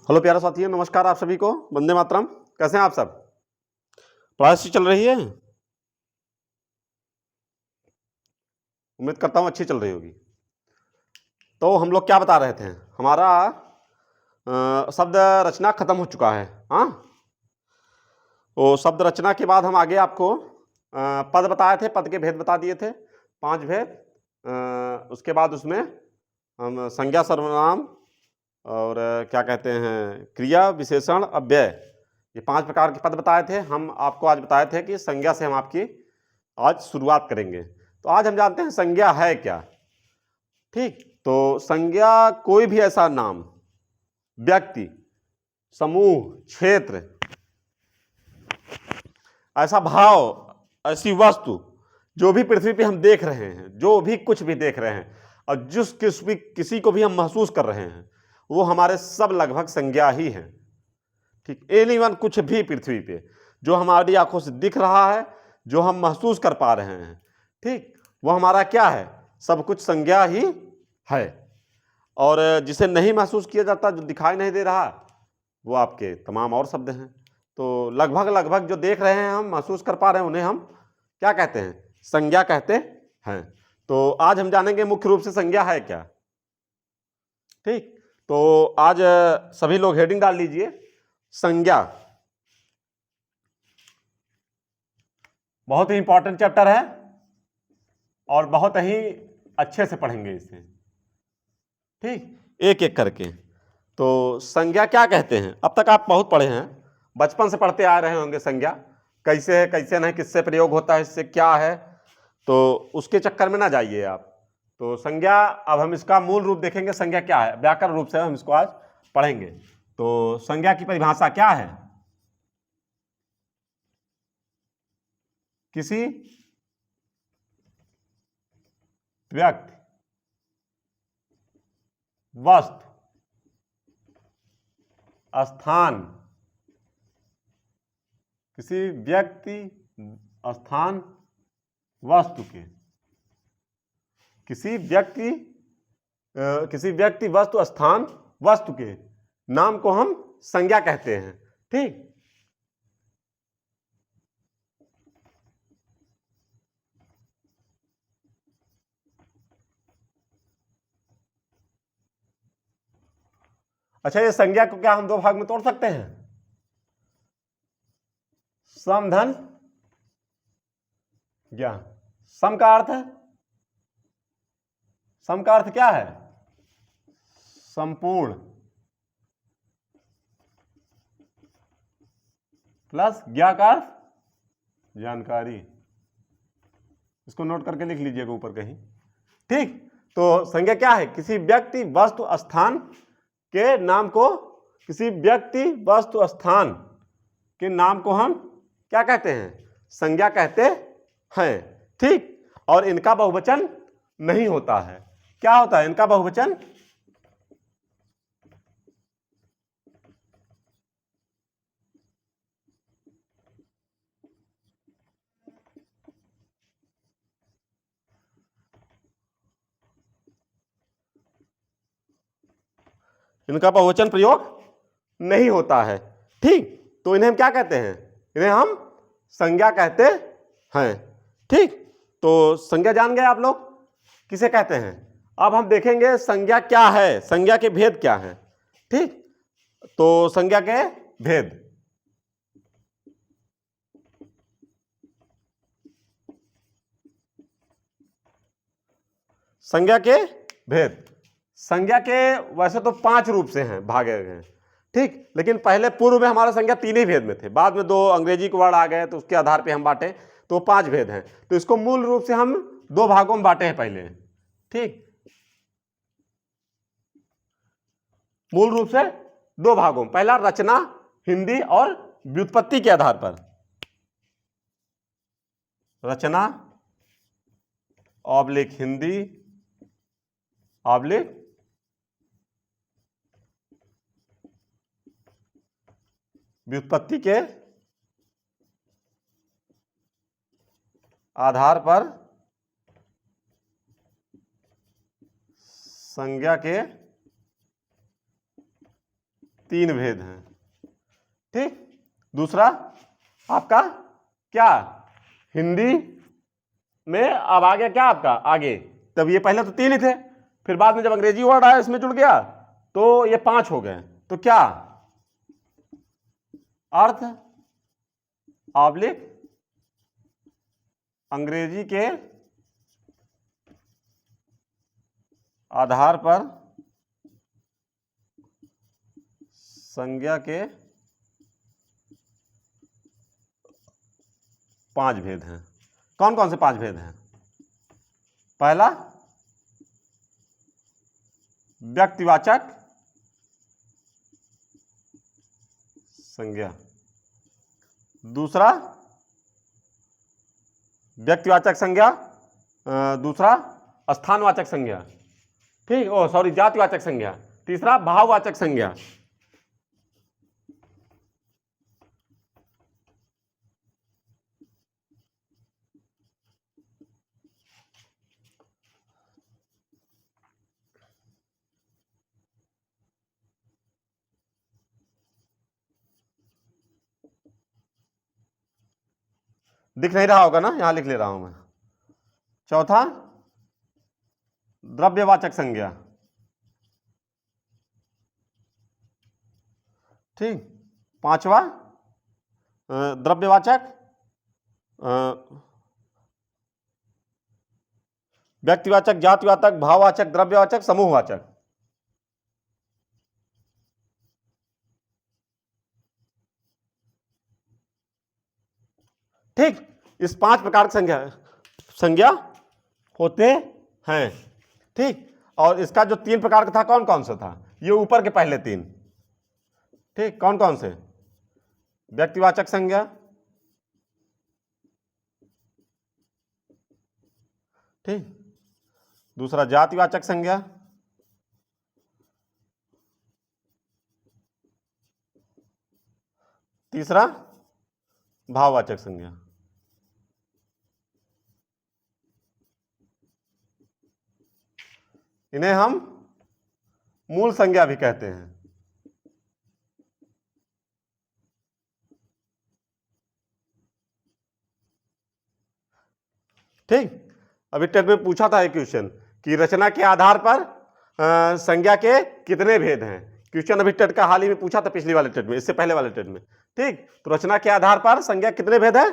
Hello प्यारे साथियों, नमस्कार आप सभी को। वंदे मातरम। कैसे हैं आप सब? पढ़ाई अच्छी चल रही है? उम्मीद करता हूँ अच्छी चल रही होगी। तो हम लोग क्या बता रहे थे? हमारा शब्द रचना खत्म हो चुका है। हाँ, वो शब्द रचना के बाद हम आगे आपको पद बताए थे, पद के भेद बता दिए थे, 5 भेद। उसके बाद उसमें हम संज्ञा, सर्वनाम और क्या कहते हैं, क्रिया, विशेषण, अव्यय, ये 5 प्रकार के पद बताए थे। हम आपको आज बताए थे कि संज्ञा से हम आपकी आज शुरुआत करेंगे। तो आज हम जानते हैं संज्ञा है क्या। ठीक, तो संज्ञा कोई भी ऐसा नाम, व्यक्ति, समूह, क्षेत्र, ऐसा भाव, ऐसी वस्तु जो भी पृथ्वी पे हम देख रहे हैं, जो भी कुछ भी देख रहे हैं और जिस किसी को भी हम महसूस कर रहे हैं, वो हमारे सब लगभग संज्ञा ही है। ठीक, एनीवन, कुछ भी पृथ्वी पे जो हमारी आंखों से दिख रहा है, जो हम महसूस कर पा रहे हैं, ठीक, वो हमारा क्या है? सब कुछ संज्ञा ही है। और जिसे नहीं महसूस किया जाता, जो दिखाई नहीं दे रहा, वो आपके तमाम और शब्द हैं। तो लगभग लगभग जो देख रहे हैं, हम महसूस कर पा रहे हैं, उन्हें हम क्या कहते हैं? संज्ञा कहते हैं। तो आज हम जानेंगे मुख्य रूप से संज्ञा है क्या। ठीक, तो आज सभी लोग हेडिंग डाल लीजिए, संज्ञा। बहुत ही इंपॉर्टेंट चैप्टर है और बहुत ही अच्छे से पढ़ेंगे इसे। ठीक, एक एक करके। तो संज्ञा क्या कहते हैं? अब तक आप बहुत पढ़े हैं, बचपन से पढ़ते आ रहे होंगे संज्ञा कैसे है, कैसे नहीं, किससे प्रयोग होता है, इससे क्या है। तो उसके चक्कर में ना जाइए आप। तो संज्ञा, अब हम इसका मूल रूप देखेंगे, संज्ञा क्या है, व्याकरण रूप से हम इसको आज पढ़ेंगे। तो संज्ञा की परिभाषा क्या है? किसी व्यक्ति, वस्तु, स्थान, किसी व्यक्ति, स्थान, वस्तु के, किसी व्यक्ति, वस्तु, स्थान, वस्तु के नाम को हम संज्ञा कहते हैं। ठीक, अच्छा, ये संज्ञा को क्या हम दो भाग में तोड़ सकते हैं? सम, धन, ज्ञा। सम का अर्थ है, सम का अर्थ क्या है? संपूर्ण, प्लस ज्ञा का अर्थ जानकारी। इसको नोट करके लिख लीजिएगा ऊपर कहीं। ठीक, तो संज्ञा क्या है? किसी व्यक्ति, वस्तु, स्थान के नाम को, किसी व्यक्ति, वस्तु, स्थान के नाम को हम क्या कहते हैं? संज्ञा कहते हैं। ठीक, और इनका बहुवचन नहीं होता है। क्या होता है इनका बहुवचन? इनका बहुवचन प्रयोग नहीं होता है। ठीक, तो इन्हें हम क्या कहते हैं? इन्हें हम संज्ञा कहते हैं। ठीक, तो संज्ञा जान गए आप लोग किसे कहते हैं। अब हम देखेंगे संज्ञा क्या है, संज्ञा के भेद क्या है। ठीक, तो संज्ञा के भेद, संज्ञा के भेद, संज्ञा के वैसे तो 5 रूप से हैं, भागे गए। ठीक, लेकिन पहले पूर्व में हमारा संज्ञा 3 ही भेद में थे, बाद में 2 अंग्रेजी के वर्ड आ गए, तो उसके आधार पे हम बांटे, तो 5 भेद हैं। तो इसको मूल रूप से हम 2 भागों में बांटे हैं पहले। ठीक, मूल रूप से 2 भागों में। पहला रचना, हिंदी और व्युत्पत्ति के आधार पर। रचना ऑब्लिक हिंदी ऑब्लिक व्युत्पत्ति के आधार पर संज्ञा के 3 भेद हैं। ठीक, दूसरा आपका क्या, हिंदी में अब आ गया क्या आपका आगे, तब ये पहले तो 3 ही थे, फिर बाद में जब अंग्रेजी वर्ड आया इसमें जुड़ गया तो ये 5 हो गए। तो क्या, अर्थ ऑब्लिक अंग्रेजी के आधार पर संज्ञा के 5 भेद हैं। कौन कौन से 5 भेद हैं? पहला, व्यक्तिवाचक संज्ञा। दूसरा, व्यक्तिवाचक संज्ञा। दूसरा, स्थानवाचक संज्ञा। ठीक, ओ सॉरी, जातिवाचक संज्ञा। तीसरा, भाववाचक संज्ञा। दिख नहीं रहा होगा ना, यहां लिख ले रहा हूं मैं। चौथा, द्रव्यवाचक संज्ञा। ठीक, पांचवा, द्रव्यवाचक, व्यक्तिवाचक, जातिवाचक, भाववाचक, द्रव्यवाचक, समूहवाचक। ठीक, इस 5 प्रकार की संज्ञा होते हैं। ठीक, और इसका जो 3 प्रकार का था कौन कौन सा था? ये ऊपर के पहले 3। ठीक, कौन कौन से? व्यक्तिवाचक संज्ञा, ठीक, दूसरा जातिवाचक संज्ञा, तीसरा भाववाचक संज्ञा। इन्हें हम मूल संज्ञा भी कहते हैं। ठीक, अभी टेट में पूछा था एक क्वेश्चन कि रचना के आधार पर संज्ञा के कितने भेद हैं। क्वेश्चन अभी टेट का हाल ही में पूछा था, पिछले वाले टेट में, इससे पहले वाले टेट में। ठीक, तो रचना के आधार पर संज्ञा कितने भेद है?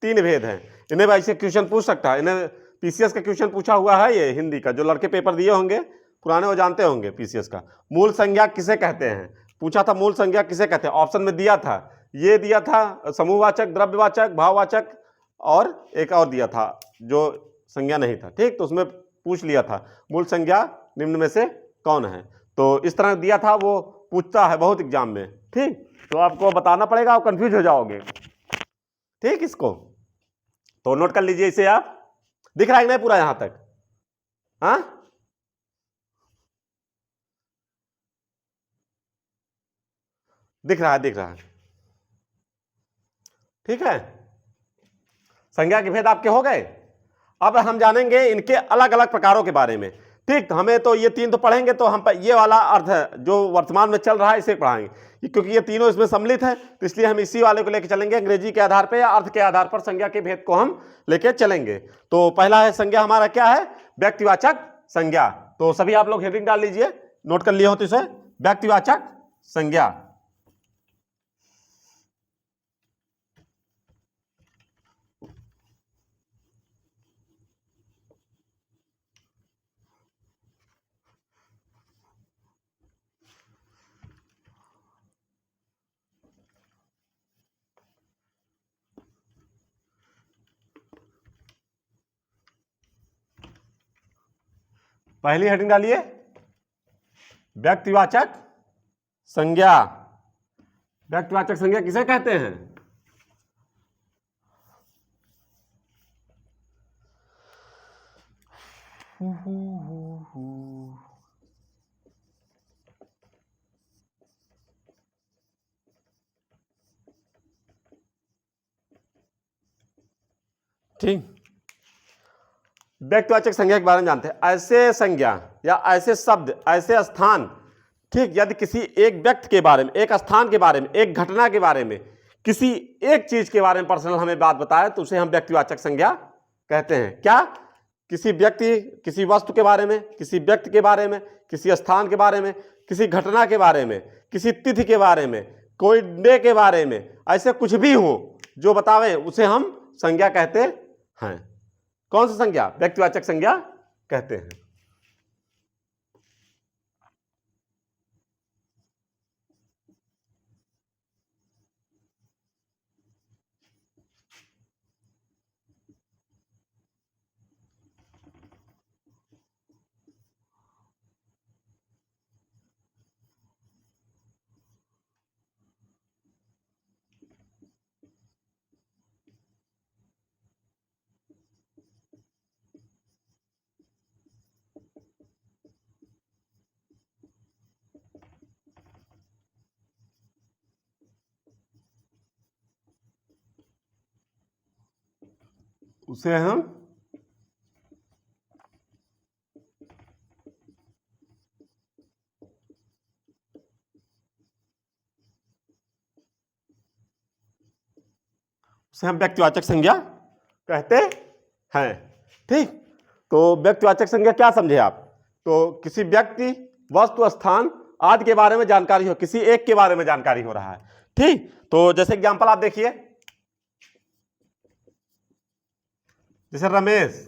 3 भेद हैं। इन्हें ऐसे क्वेश्चन पूछ सकता है। इन्हें पीसीएस का क्वेश्चन पूछा हुआ है, ये हिंदी का, जो लड़के पेपर दिए होंगे पुराने वो जानते होंगे पीसीएस का। मूल संज्ञा किसे कहते हैं पूछा था, मूल संज्ञा किसे कहते हैं? ऑप्शन में दिया था, ये दिया था समूहवाचक, द्रव्यवाचक, भाववाचक, और एक और दिया था जो संज्ञा नहीं था। ठीक, तो उसमें पूछ लिया था मूल संज्ञा निम्न में से कौन है। तो इस तरह दिया था, वो पूछता है बहुत एग्जाम में। ठीक, तो आपको बताना पड़ेगा, आप कंफ्यूज हो जाओगे। ठीक, इसको तो नोट कर लीजिए इसे आप। दिख रहा है नहीं पूरा यहां तक? हाँ, दिख रहा है, दिख रहा है। ठीक है, संज्ञा के भेद आपके हो गए। अब हम जानेंगे इनके अलग अलग प्रकारों के बारे में। ठीक, तो हमें तो ये 3 तो पढ़ेंगे, तो हम ये वाला अर्थ जो वर्तमान में चल रहा है इसे पढ़ाएंगे, क्योंकि ये तीनों इसमें सम्मिलित है, तो इसलिए हम इसी वाले को लेकर चलेंगे। अंग्रेजी के आधार पर या अर्थ के आधार पर संज्ञा के भेद को हम लेकर चलेंगे। तो पहला है संज्ञा हमारा क्या है? व्यक्तिवाचक संज्ञा। तो सभी आप लोग हेडिंग डाल लीजिए, नोट कर लिए हो तो इसे, व्यक्तिवाचक संज्ञा। पहली हेडिंग डालिए, व्यक्तिवाचक संज्ञा। व्यक्तिवाचक संज्ञा किसे कहते हैं? ठीक, व्यक्तिवाचक संज्ञा के बारे में जानते हैं। ऐसे संज्ञा या ऐसे शब्द, ऐसे स्थान ठीक, यदि किसी एक व्यक्ति के बारे में, एक स्थान के बारे में, एक घटना के बारे में, किसी एक चीज के बारे में पर्सनल हमें बात बताए तो उसे हम व्यक्तिवाचक संज्ञा कहते हैं। क्या? किसी व्यक्ति, किसी वस्तु के बारे में, किसी व्यक्ति के बारे में, किसी स्थान के बारे में, किसी घटना के बारे में, किसी तिथि के बारे में, कोई डे के बारे में, ऐसे कुछ भी हो जो बतावे उसे हम संज्ञा कहते हैं। कौन सी संज्ञा? व्यक्तिवाचक संज्ञा कहते हैं। उसे हम व्यक्तिवाचक संज्ञा कहते हैं। ठीक, तो व्यक्तिवाचक संज्ञा क्या समझे आप? तो किसी व्यक्ति, वस्तु, स्थान आदि के बारे में जानकारी हो, किसी एक के बारे में जानकारी हो रहा है। ठीक, तो जैसे एग्जांपल आप देखिए, जैसे रमेश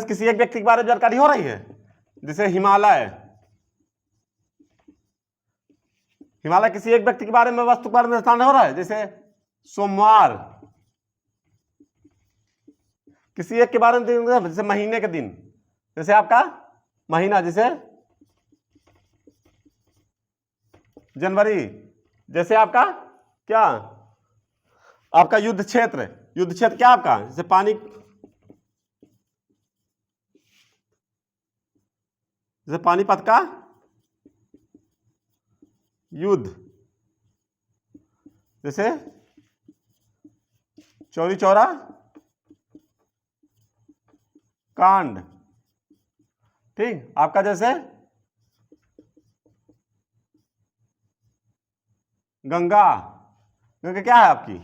किसी एक व्यक्ति के बारे में जानकारी हो रही है। जैसे हिमालय किसी एक व्यक्ति के बारे में, वस्तु के बारे में स्थान हो रहा है। जैसे सोमवार किसी एक के बारे में, जैसे महीने के दिन, जैसे आपका महीना, जैसे जनवरी, जैसे आपका क्या, आपका युद्ध क्षेत्र क्या आपका, जैसे पानी, जैसे पानीपत का युद्ध, जैसे चौरी चौरा कांड। ठीक, आपका जैसे गंगा क्या है आपकी?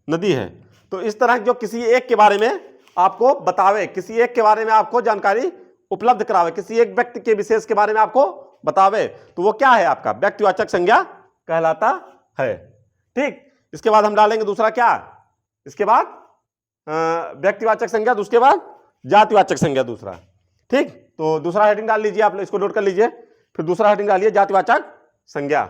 नदी है। तो इस तरह जो किसी एक के बारे में आपको बतावे, किसी एक के बारे में आपको जानकारी उपलब्ध करावे, किसी एक व्यक्ति के विशेष के बारे में आपको बतावे, तो वो क्या है? आपका व्यक्तिवाचक संज्ञा कहलाता है। ठीक, इसके बाद हम डालेंगे दूसरा क्या, इसके बाद व्यक्तिवाचक संज्ञा, उसके बाद जातिवाचक संज्ञा दूसरा। ठीक, तो दूसरा हेडिंग डाल लीजिए, आप इसको नोट कर लीजिए। फिर दूसरा हेडिंग डालिए जातिवाचक संज्ञा।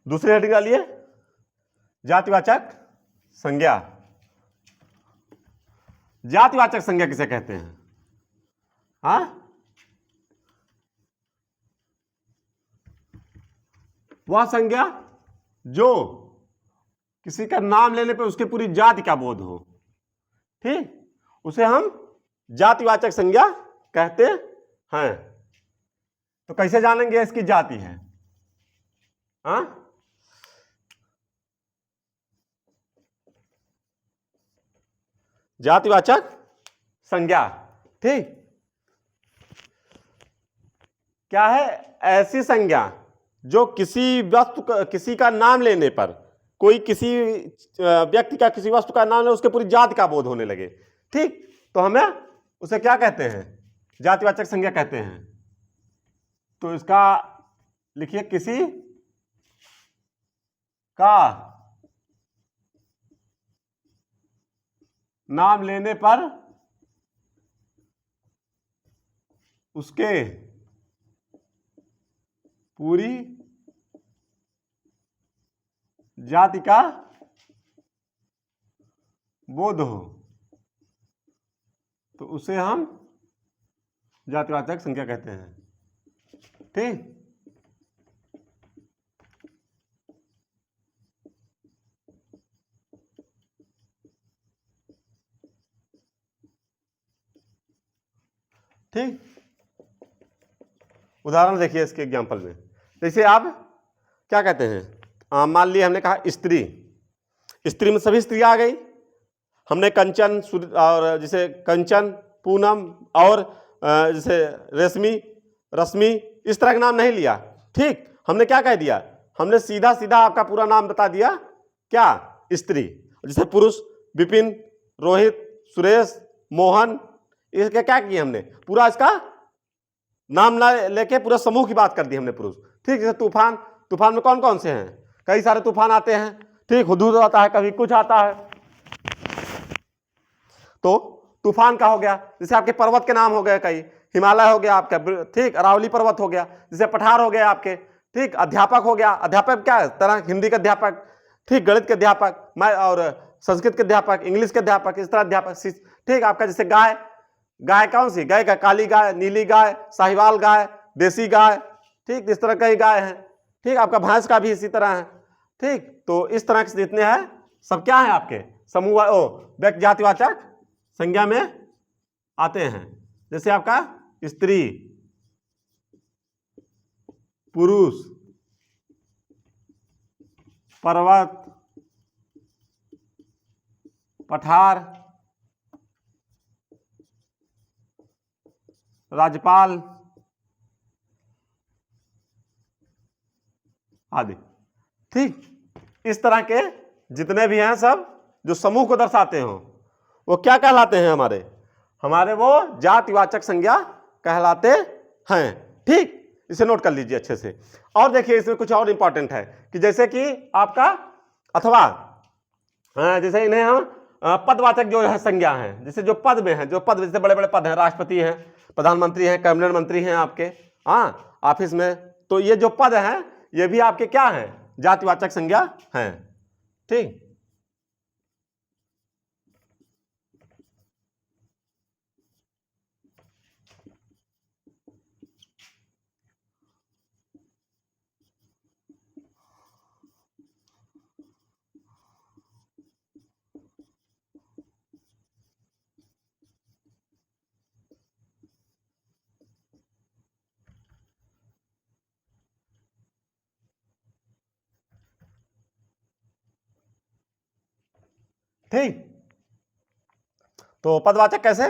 दूसरी हेडिंग डालिए जातिवाचक संज्ञा। जातिवाचक संज्ञा किसे कहते हैं? हाँ, वह संज्ञा जो किसी का नाम लेने पर उसके पूरी जाति का बोध हो। ठीक, उसे हम जातिवाचक संज्ञा कहते हैं। तो कैसे जानेंगे इसकी जाति है? हाँ, जातिवाचक संज्ञा। ठीक, क्या है? ऐसी संज्ञा जो किसी वस्तु का, किसी का नाम लेने पर, कोई किसी व्यक्ति का, किसी वस्तु का नाम ले, उसके पूरी जाति का बोध होने लगे। ठीक, तो हमें उसे क्या कहते हैं? जातिवाचक संज्ञा कहते हैं। तो इसका लिखिए, किसी का नाम लेने पर उसके पूरी जाति का बोध हो, तो उसे हम जातिवाचक संज्ञा कहते हैं। ठीक, ठीक, उदाहरण देखिए इसके एग्जांपल में। जैसे आप क्या कहते हैं, मान लिया हमने कहा स्त्री, स्त्री में सभी स्त्री आ गई। हमने कंचन और जैसे कंचन, पूनम और जैसे रेशमी, रश्मि, इस तरह का नाम नहीं लिया। ठीक, हमने क्या कह दिया, हमने सीधा सीधा आपका पूरा नाम बता दिया, क्या, स्त्री। जैसे पुरुष विपिन, रोहित, सुरेश, मोहन, इसके क्या किया हमने, पूरा इसका नाम ना लेके पूरा समूह की बात कर दी हमने पुरुष। ठीक, जैसे तूफान, तूफान में कौन कौन से हैं, कई सारे तूफान आते हैं। ठीक, हुदूद आता है, कभी कुछ आता है, तो तूफान का हो गया। जैसे आपके पर्वत के नाम हो गए कई, हिमालय हो गया आपका, ठीक, अरावली पर्वत हो गया, जैसे पठार हो गया आपके। ठीक, अध्यापक हो गया, अध्यापक क्या है, तरह हिंदी के अध्यापक, ठीक, गणित के अध्यापक, मैं और संस्कृत के अध्यापक, इंग्लिश के अध्यापक, इस तरह अध्यापक। ठीक, आपका जैसे गाय, गाय कौन सी गाय का, काली गाय, नीली गाय, साहिवाल गाय, देसी गाय, ठीक, इस तरह कई गाय हैं। ठीक, आपका भैंस का भी इसी तरह है। ठीक, तो इस तरह के जितने हैं सब क्या है आपके समूह व्यक्ति जातिवाचक संज्ञा में आते हैं। जैसे आपका स्त्री, पुरुष, पर्वत, पठार, राज्यपाल आदि। ठीक, इस तरह के जितने भी हैं सब जो समूह को दर्शाते हो वो क्या कहलाते हैं, हमारे हमारे वो जातिवाचक संज्ञा कहलाते हैं। ठीक, इसे नोट कर लीजिए अच्छे से। और देखिए इसमें कुछ और इंपॉर्टेंट है कि जैसे कि आपका अथवा, जैसे इन्हें हम पदवाचक जो है संज्ञा है, जैसे जो पद में है, जो पद जैसे बड़े बड़े पद हैं, राष्ट्रपति हैं, प्रधानमंत्री हैं, कैबिनेट मंत्री हैं आपके, हाँ, ऑफिस में, तो ये जो पद हैं ये भी आपके क्या हैं, जातिवाचक संज्ञा हैं। ठीक, ठीक, तो पदवाचक कैसे,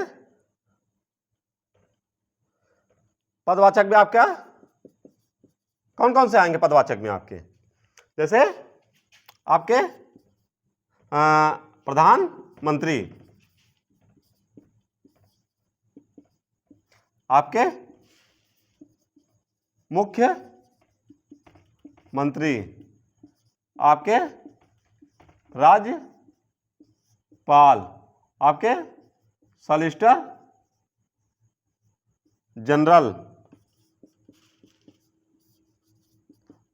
पदवाचक में आपका कौन कौन से आएंगे पदवाचक में आपके, जैसे आपके प्रधानमंत्री, आपके मुख्य मंत्री, आपके राज्यपाल, आपके सॉलिसिटर जनरल,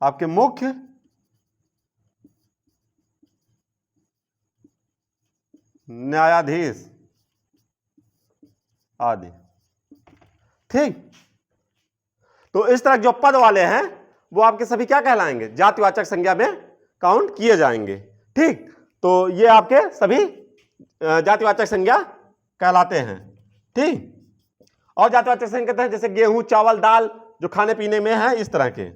आपके मुख्य न्यायाधीश आदि। ठीक, तो इस तरह जो पद वाले हैं वो आपके सभी क्या कहलाएंगे, जातिवाचक संज्ञा में काउंट किए जाएंगे। ठीक, तो ये आपके सभी जातिवाचक संज्ञा कहलाते हैं। ठीक, और जातिवाचक संज्ञा कहते हैं जैसे गेहूं, चावल, दाल जो खाने पीने में है, इस तरह के।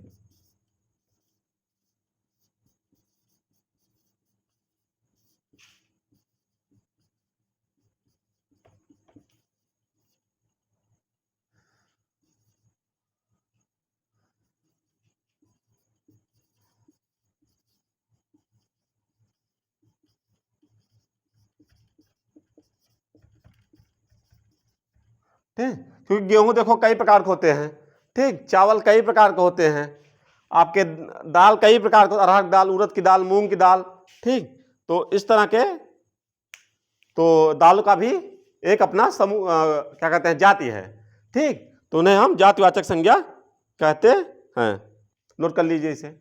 ठीक, क्योंकि गेहूं देखो कई प्रकार के होते हैं, ठीक, चावल कई प्रकार के होते हैं, आपके दाल कई प्रकार के, अरहर की दाल, उड़द की दाल, मूंग की दाल। ठीक, तो इस तरह के, तो दाल का भी एक अपना समूह क्या कहते हैं, जाति है। ठीक, तो उन्हें हम जातिवाचक संज्ञा कहते हैं। नोट कर लीजिए इसे।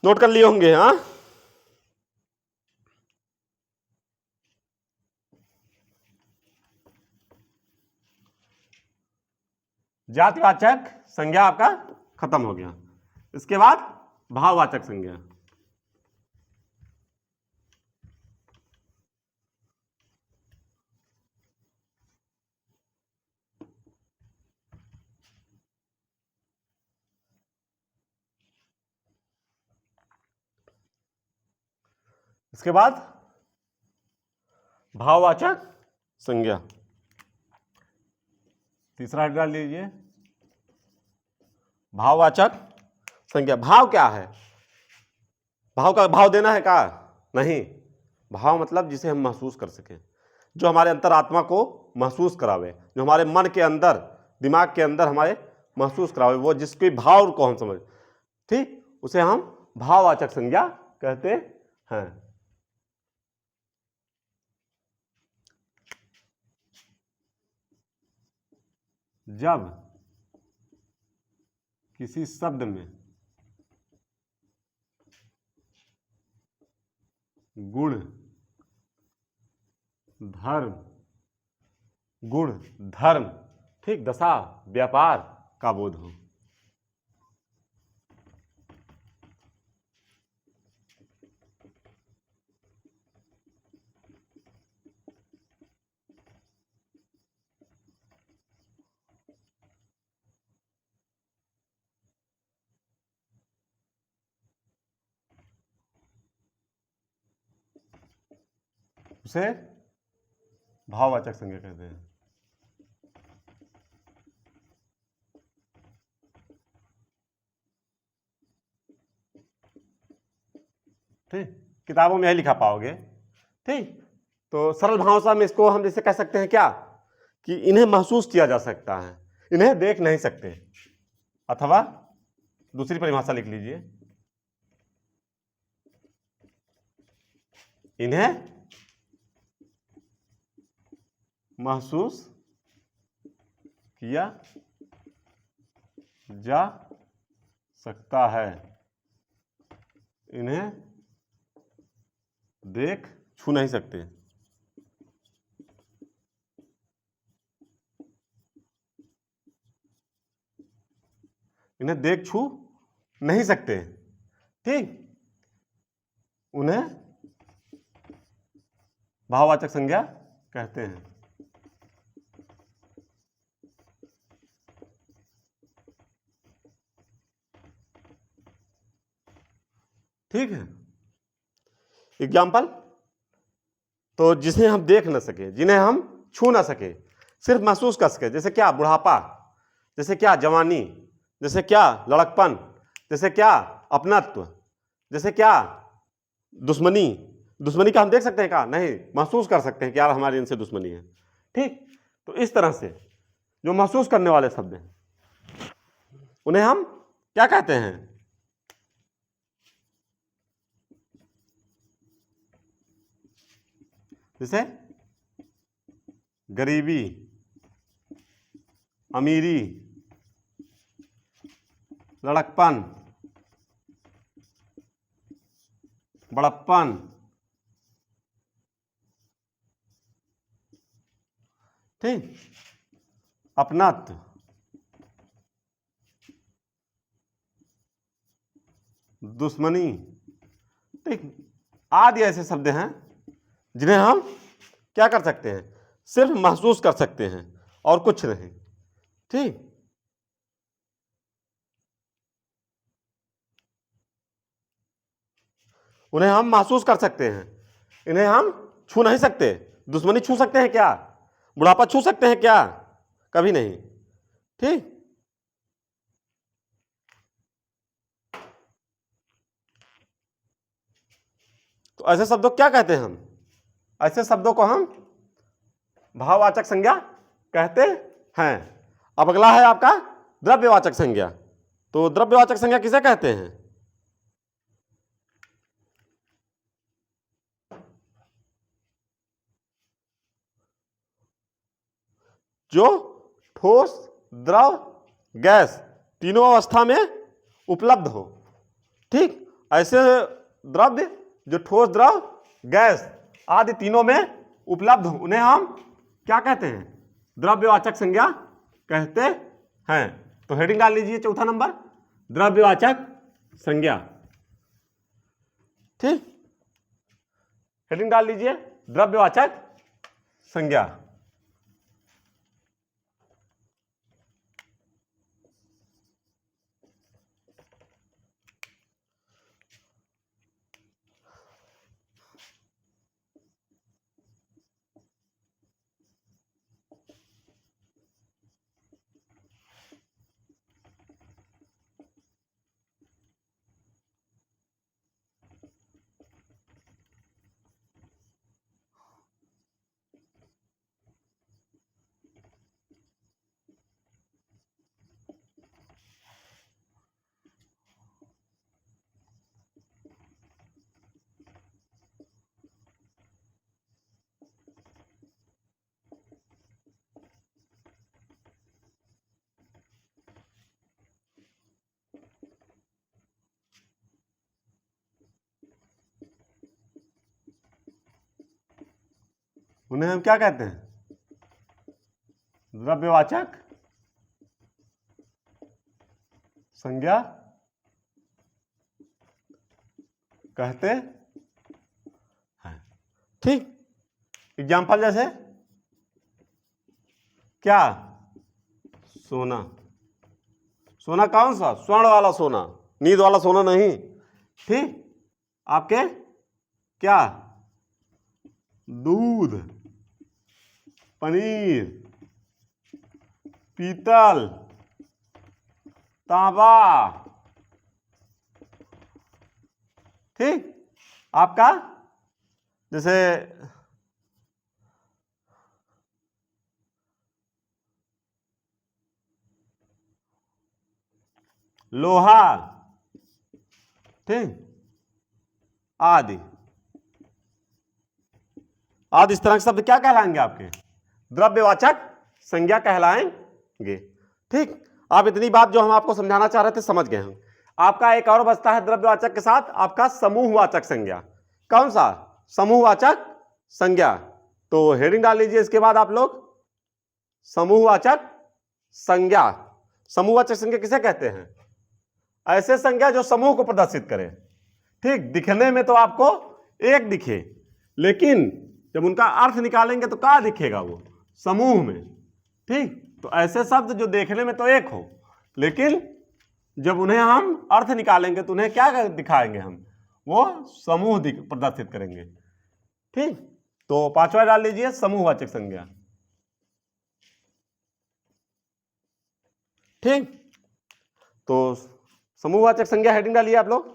नोट कर लिए होंगे, हाँ। जातिवाचक संज्ञा आपका खत्म हो गया। इसके बाद भाववाचक संज्ञा। इसके बाद भाववाचक संज्ञा। तीसरा डाल लीजिए, भाववाचक संज्ञा। भाव क्या है? भाव का भाव देना है क्या? नहीं। भाव मतलब जिसे हम महसूस कर सकें, जो हमारे अंतरात्मा को महसूस करावे, जो हमारे मन के अंदर, दिमाग के अंदर हमारे महसूस करावे, वो जिसके भाव को हम समझ, ठीक, उसे हम भाववाचक संज्ञा कहते हैं। जब किसी शब्द में गुण, धर्म, गुण, धर्म, ठीक, दशा, व्यापार का बोध हो। उसे भाववाचक संज्ञा कहते हैं। ठीक, किताबों में यही लिखा पाओगे। ठीक, तो सरल भाषा में इसको हम जैसे कह सकते हैं क्या, कि इन्हें महसूस किया जा सकता है, इन्हें देख नहीं सकते। अथवा दूसरी परिभाषा लिख लीजिए, इन्हें महसूस किया जा सकता है, इन्हें देख छू नहीं सकते। इन्हें देख छू नहीं सकते, ठीक, उन्हें भाववाचक संज्ञा कहते हैं। ठीक है। एग्जाम्पल, तो जिसे हम देख न सके, जिन्हें हम छू ना सके, सिर्फ महसूस कर सके, जैसे क्या बुढ़ापा, जैसे क्या जवानी, जैसे क्या लड़कपन, जैसे क्या अपनत्व, जैसे क्या दुश्मनी। दुश्मनी का हम देख सकते हैं क्या? नहीं, महसूस कर सकते हैं कि यार हमारी इनसे दुश्मनी है। ठीक, तो इस तरह से जो महसूस करने वाले शब्द हैं उन्हें हम क्या कहते हैं? जैसे गरीबी, अमीरी, लड़कपन, बड़प्पन, ठीक, अपनत्व, दुश्मनी, ठीक, आदि ऐसे शब्द हैं जिन्हें हम क्या कर सकते हैं? सिर्फ महसूस कर सकते हैं और कुछ नहीं। ठीक, उन्हें हम महसूस कर सकते हैं, इन्हें हम छू नहीं सकते। दुश्मनी छू सकते हैं क्या? बुढ़ापा छू सकते हैं क्या? कभी नहीं। ठीक, तो ऐसे शब्दों को क्या कहते हैं हम? ऐसे शब्दों को हम भाववाचक संज्ञा कहते हैं। अब अगला है आपका द्रव्यवाचक संज्ञा। तो द्रव्यवाचक संज्ञा किसे कहते हैं? जो ठोस, द्रव, गैस तीनों अवस्था में उपलब्ध हो। ठीक, ऐसे द्रव्य जो ठोस, द्रव, गैस आदि तीनों में उपलब्ध हो, उन्हें हम क्या कहते हैं? द्रव्यवाचक संज्ञा कहते हैं। तो हेडिंग डाल लीजिए चौथा नंबर, द्रव्यवाचक संज्ञा। ठीक, हेडिंग डाल लीजिए द्रव्यवाचक संज्ञा। उन्हें हम क्या कहते हैं? द्रव्यवाचक संज्ञा कहते हैं। ठीक, एग्जाम्पल जैसे क्या? सोना। सोना कौन सा? स्वर्ण वाला सोना, नींद वाला सोना नहीं। ठीक, आपके क्या? दूध, पनीर, पीतल, तांबा। ठीक, आपका जैसे लोहा, ठीक, आदि आदि इस तरह के शब्द क्या कहलाएंगे? आपके द्रव्यवाचक संज्ञा कहलाएंगे। ठीक, आप इतनी बात जो हम आपको समझाना चाह रहे थे समझ गए हम। आपका एक और बचता है द्रव्यवाचक के साथ, आपका समूहवाचक संज्ञा। कौन सा? समूहवाचक संज्ञा। तो हेडिंग डाल लीजिए इसके बाद आप लोग, समूहवाचक संज्ञा। समूहवाचक संज्ञा किसे कहते हैं? ऐसे संज्ञा जो समूह को प्रदर्शित करे। ठीक, दिखने में तो आपको एक दिखे, लेकिन जब उनका अर्थ निकालेंगे तो क्या दिखेगा? वो समूह में। ठीक, तो ऐसे शब्द जो देखने में तो एक हो, लेकिन जब उन्हें हम अर्थ निकालेंगे तो उन्हें क्या दिखाएंगे? हम वो समूह प्रदर्शित करेंगे। ठीक, तो पांचवा डाल लीजिए समूहवाचक संज्ञा। ठीक, तो समूहवाचक संज्ञा हेडिंग डालिए आप लोग।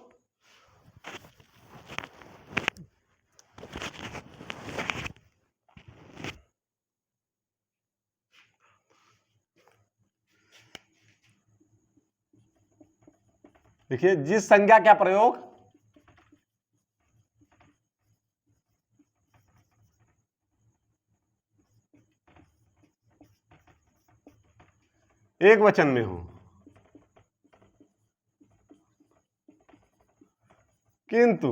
देखिए, जिस संज्ञा का प्रयोग एक वचन में हो, किंतु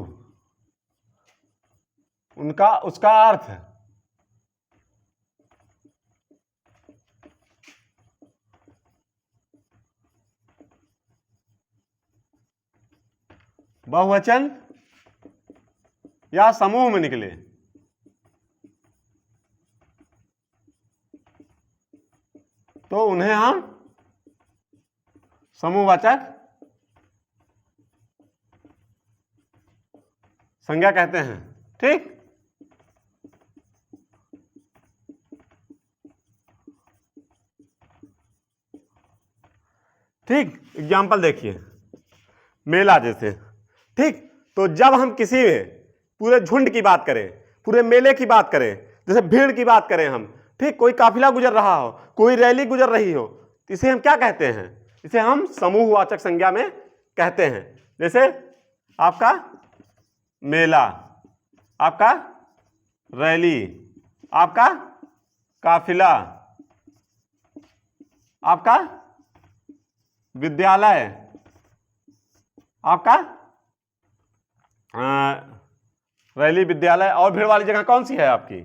उसका अर्थ बहुवचन या समूह में निकले, तो उन्हें हम समूहवाचक संज्ञा कहते हैं। ठीक, ठीक, एग्जाम्पल देखिए, मेला जैसे। ठीक, तो जब हम किसी पूरे झुंड की बात करें, पूरे मेले की बात करें, जैसे भीड़ की बात करें हम, ठीक, कोई काफिला गुजर रहा हो, कोई रैली गुजर रही हो, तो इसे हम क्या कहते हैं? इसे हम समूहवाचक संज्ञा में कहते हैं। जैसे आपका मेला, आपका रैली, आपका काफिला, आपका विद्यालय, आपका रैली, विद्यालय। और भीड़ वाली जगह कौन सी है आपकी?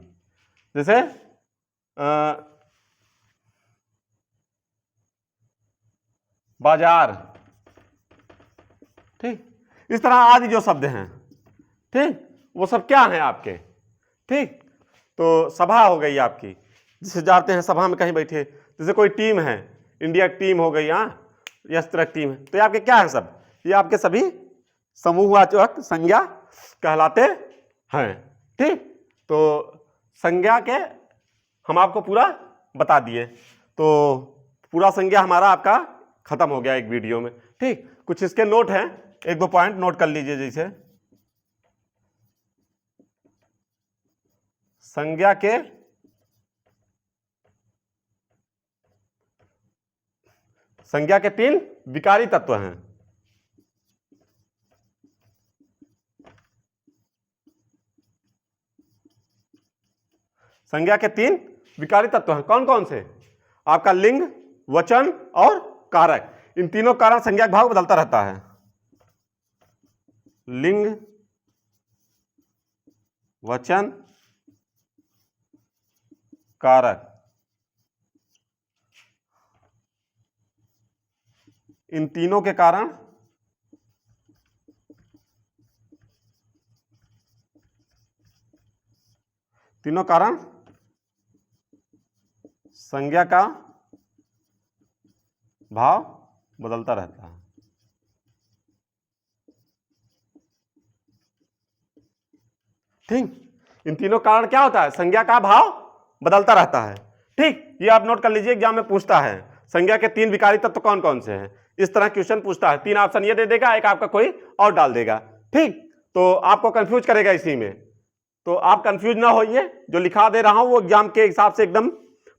जैसे बाजार, ठीक। इस तरह आदि जो शब्द हैं, ठीक, वो सब क्या हैं आपके, ठीक। तो सभा हो गई आपकी, जिसे जाते हैं सभा में कहीं बैठे, जैसे कोई टीम है, इंडिया की टीम हो गई, इस तरह की टीम है, तो ये आपके क्या है सब, ये आपके सभी समूहवाचक संज्ञा कहलाते हैं, ठीक। तो संज्ञा के हम आपको पूरा बता दिए, तो पूरा संज्ञा हमारा आपका खत्म हो गया एक वीडियो में, ठीक। कुछ इसके नोट हैं, एक दो पॉइंट नोट कर लीजिए, जैसे संज्ञा के तीन विकारी तत्व हैं। संज्ञा के तीन विकारी तत्व हैं, कौन कौन से, आपका लिंग, वचन और कारक। इन तीनों कारण संज्ञा का भाव बदलता रहता है। लिंग, वचन, कारक, इन तीनों के कारण संज्ञा का भाव बदलता रहता है। ठीक, इन तीनों कारण क्या होता है, संज्ञा का भाव बदलता रहता है। ठीक, ये आप नोट कर लीजिए, एग्जाम में पूछता है संज्ञा के तीन विकारी तत्व कौन कौन से हैं, इस तरह क्वेश्चन पूछता है। तीन ऑप्शन ये दे देगा, एक आपका कोई और डाल देगा। ठीक, तो आपको कंफ्यूज करेगा इसी में, तो आप कंफ्यूज ना होइए, जो लिखा दे रहा हूं वो एग्जाम के हिसाब से एकदम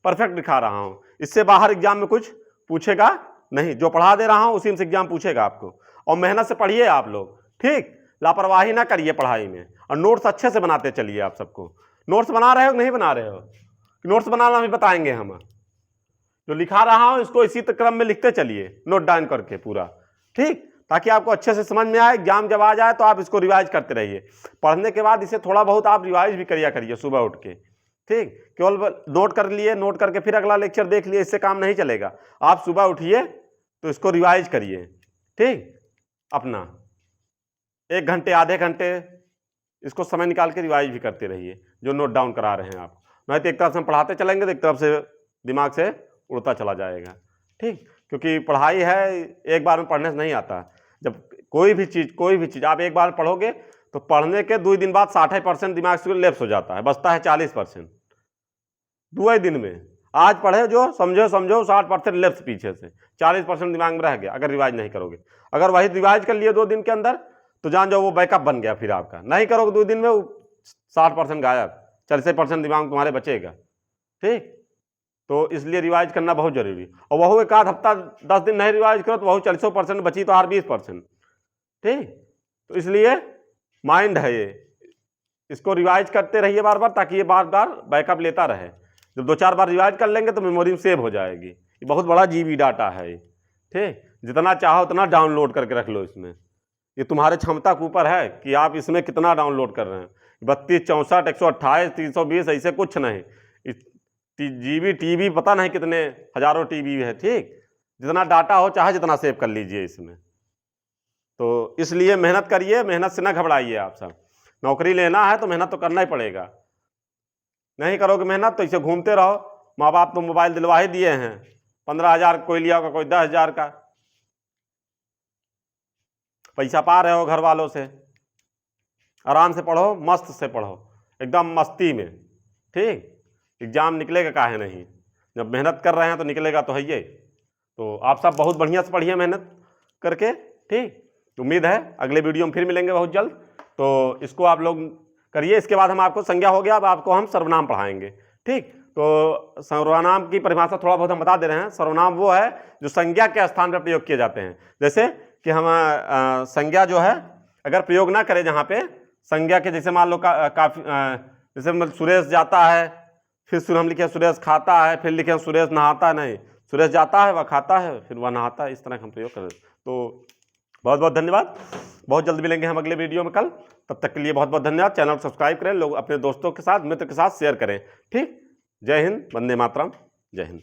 परफेक्ट लिखा रहा हूं, इससे बाहर एग्जाम में कुछ पूछेगा नहीं, जो पढ़ा दे रहा हूं उसी से एग्जाम पूछेगा आपको। और मेहनत से पढ़िए आप लोग, ठीक, लापरवाही ना करिए पढ़ाई में, और नोट्स अच्छे से बनाते चलिए। आप सबको नोट्स बना रहे हो नहीं बना रहे हो, नोट्स बनाना भी बताएंगे हम, जो लिखा रहा हूं इसको इसी क्रम में लिखते चलिए, नोट डाउन करके पूरा, ठीक, ताकि आपको अच्छे से समझ में आए। एग्जाम जब आ जाए तो आप इसको रिवाइज करते रहिए। पढ़ने के बाद इसे थोड़ा बहुत आप रिवाइज भी करिए सुबह उठ के, ठीक। केवल नोट कर लिए, नोट करके फिर अगला लेक्चर देख लिए, इससे काम नहीं चलेगा। आप सुबह उठिए तो इसको रिवाइज करिए, ठीक, अपना 1 घंटे आधे घंटे इसको समय निकाल के रिवाइज भी करते रहिए, जो नोट डाउन करा रहे हैं आप। नहीं तो एक तरफ से हम पढ़ाते चलेंगे तो एक तरफ से दिमाग से उड़ता चला जाएगा, ठीक। क्योंकि पढ़ाई है, एक बार में पढ़ने से नहीं आता। जब कोई भी चीज़ आप एक बार पढ़ोगे तो पढ़ने के 2 दिन बाद 60% दिमाग से लैप्स हो जाता है, बचता है 40%। 2 दिन में आज पढ़े जो समझो 60% लैप्स पीछे से, 40% दिमाग में रह गया अगर रिवाइज नहीं करोगे। अगर वही रिवाइज कर लिए 2 दिन के अंदर तो जान जाओ वो बैकअप बन गया। फिर आपका नहीं करोगे 2 दिन में 60% गायब, 40% दिमाग तुम्हारे बचेगा, ठीक। तो इसलिए रिवाइज करना बहुत जरूरी। और वह एक आध हफ्ता 10 दिन नहीं रिवाइज करो तो वह 40% बची तो हर 20%, ठीक। तो इसलिए माइंड है ये, इसको रिवाइज करते रहिए बार बार, ताकि ये बार बार बैकअप लेता रहे। जब 2-4 बार रिवाइज कर लेंगे तो मेमोरी में सेव हो जाएगी। ये बहुत बड़ा जीबी डाटा है ये, ठीक। जितना चाहो उतना डाउनलोड करके रख लो इसमें, ये तुम्हारे क्षमता के ऊपर है कि आप इसमें कितना डाउनलोड कर रहे हैं। 32, 64, 128, 320 ऐसे कुछ नहीं, जीबी टीबी पता नहीं कितने हजारों टीबी है, ठीक। जितना डाटा हो चाहे जितना सेव कर लीजिए इसमें। तो इसलिए मेहनत करिए, मेहनत से ना घबराइए। आप सब नौकरी लेना है तो मेहनत तो करना ही पड़ेगा। नहीं करोगे मेहनत तो इसे घूमते रहो। माँ बाप तो मोबाइल दिलवा ही दिए हैं, 15,000 कोई लिया होगा, कोई 10,000 का पैसा पा रहे हो घर वालों से। आराम से पढ़ो, मस्त से पढ़ो, एकदम मस्ती में, ठीक। एग्जाम निकलेगा काहे नहीं, जब मेहनत कर रहे हैं तो निकलेगा तो है ही। तो आप सब बहुत बढ़िया से पढ़िए मेहनत करके, ठीक। उम्मीद है अगले वीडियो में फिर मिलेंगे बहुत जल्द। तो इसको आप लोग करिए। इसके बाद हम आपको संज्ञा हो गया, अब आपको हम सर्वनाम पढ़ाएंगे, ठीक। तो सर्वनाम की परिभाषा थोड़ा बहुत हम बता दे रहे हैं। सर्वनाम वो है जो संज्ञा के स्थान पर प्रयोग किए जाते हैं। जैसे कि हम संज्ञा जो है अगर प्रयोग ना करें जहाँ पे संज्ञा के, जैसे मान लो काफी, जैसे सुरेश जाता है, फिर हम लिखे सुरेश खाता है, फिर लिखे सुरेश नहाता नहीं, सुरेश जाता है वह खाता है फिर वह नहाता है, इस तरह हम प्रयोग करें। तो बहुत बहुत धन्यवाद, बहुत जल्द मिलेंगे हम अगले वीडियो में कल। तब तक के लिए बहुत बहुत धन्यवाद। चैनल को सब्सक्राइब करें, लोग अपने दोस्तों के साथ, मित्र के साथ शेयर करें, ठीक। जय हिंद, वंदे मातरम, जय हिंद।